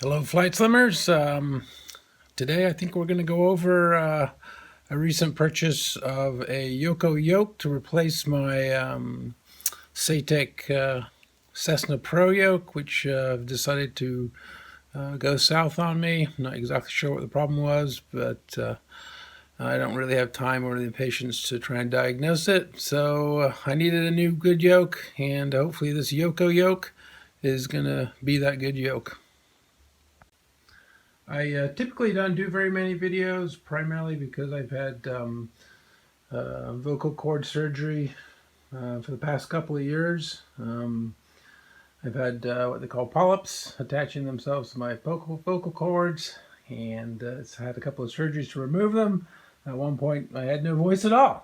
Hello, Flight Slimmers. Today I think we're going to go over a recent purchase of a Yoko Yoke to replace my Satec Cessna Pro Yoke, which decided to go south on me. I'm not exactly sure what the problem was, but I don't really have time or the patience to try and diagnose it. So I needed a new good yoke, and hopefully this Yoko Yoke is going to be that good yoke. I typically don't do very many videos, primarily because I've had vocal cord surgery for the past couple of years. I've had what they call polyps attaching themselves to my vocal cords, and it's had a couple of surgeries to remove them. At one point, I had no voice at all.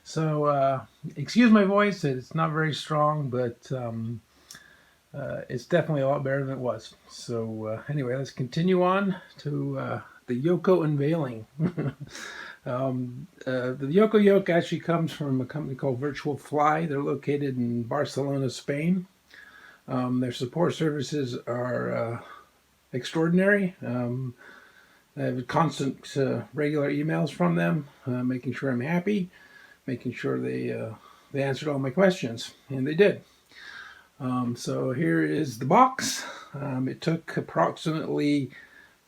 So, excuse my voice, it's not very strong, but it's definitely a lot better than it was. So anyway, let's continue on to the Yoko unveiling. The Yoko Yoke actually comes from a company called Virtual Fly. They're located in Barcelona, Spain. Their support services are extraordinary. I have constant, regular emails from them, making sure I'm happy, making sure they answered all my questions, and they did. So here is the box. It took approximately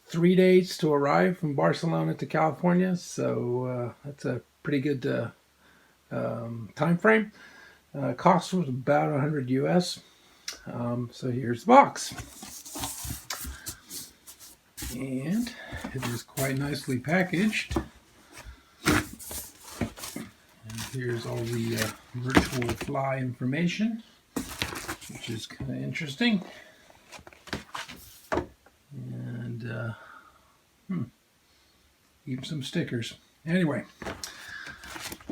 3 days to arrive from Barcelona to California, so that's a pretty good time frame. Cost was about 100 US. So here's the box. And it is quite nicely packaged. And here's all the Virtual Fly information, which is kind of interesting. And even some stickers. Anyway,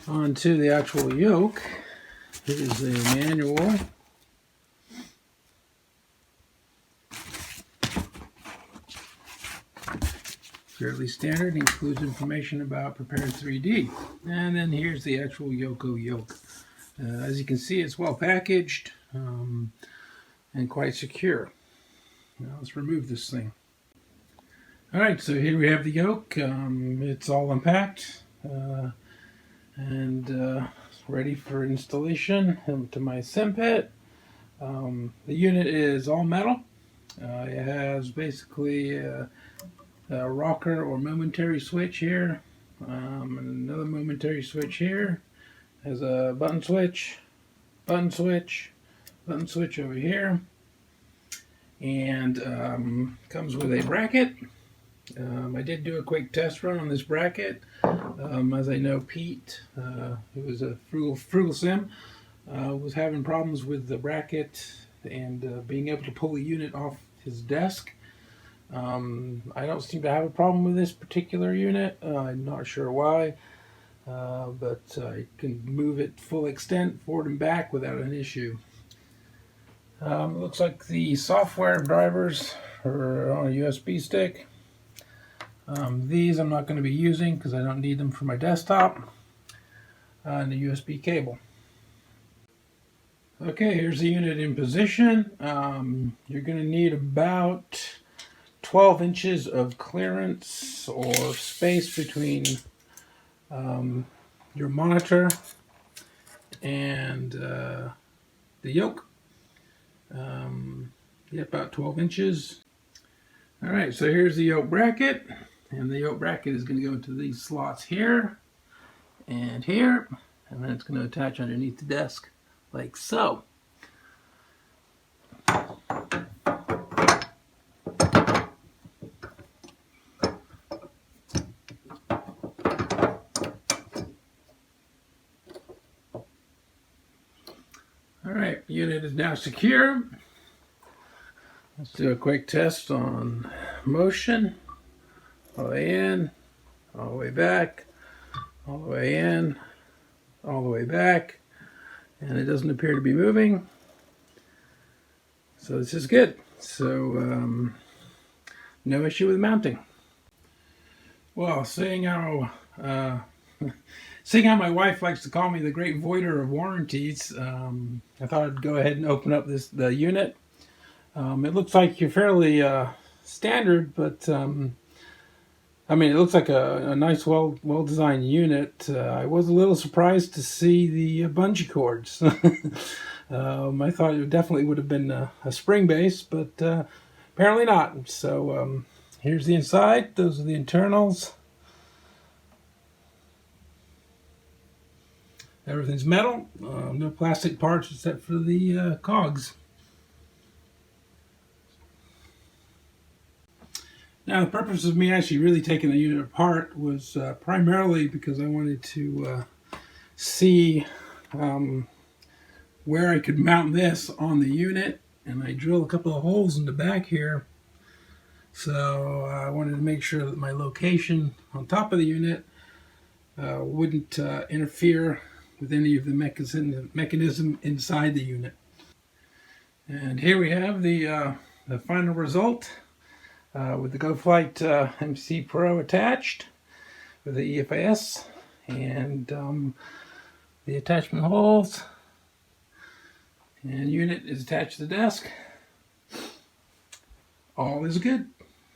on to the actual yoke. It is a manual. Fairly standard, includes information about Prepare 3D. And then here's the actual Yoko Yoke. As you can see, it's well packaged and quite secure. Now let's remove this thing. Alright, so here we have the yoke. It's all unpacked and ready for installation into my sim pit. The unit is all metal. It has basically a rocker or momentary switch here, and another momentary switch here. Has a button switch over here, and comes with a bracket. I did do a quick test run on this bracket. As I know, Pete, who was a frugal sim, was having problems with the bracket and being able to pull the unit off his desk. I don't seem to have a problem with this particular unit. I'm not sure why, but I can move it full extent forward and back without an issue. It looks like the software drivers are on a USB stick. These I'm not going to be using because I don't need them for my desktop. And the USB cable. Okay, here's the unit in position. You're going to need about 12 inches of clearance or space between your monitor and the yoke. Yeah, about 12 inches. Alright, so here's the yoke bracket. And the yoke bracket is going to go into these slots here and here. And then it's going to attach underneath the desk like so. Alright, unit is now secure. Let's do a quick test on motion. All the way in, all the way back, all the way in, all the way back. And it doesn't appear to be moving. So this is good. So no issue with mounting. Well, seeing how my wife likes to call me the great voider of warranties, I thought I'd go ahead and open up the unit. It looks like you're fairly standard, but I mean, it looks like a nice, well-designed unit. I was a little surprised to see the bungee cords. I thought it definitely would have been a spring base, but apparently not. So here's the inside. Those are the internals. Everything's metal. No plastic parts except for the cogs. Now, the purpose of me actually really taking the unit apart was primarily because I wanted to see where I could mount this on the unit, and I drilled a couple of holes in the back here. So I wanted to make sure that my location on top of the unit wouldn't interfere with any of the mechanism inside the unit. And here we have the final result with the GoFlight MC Pro attached with the EFS and the attachment holes. And unit is attached to the desk. All is good.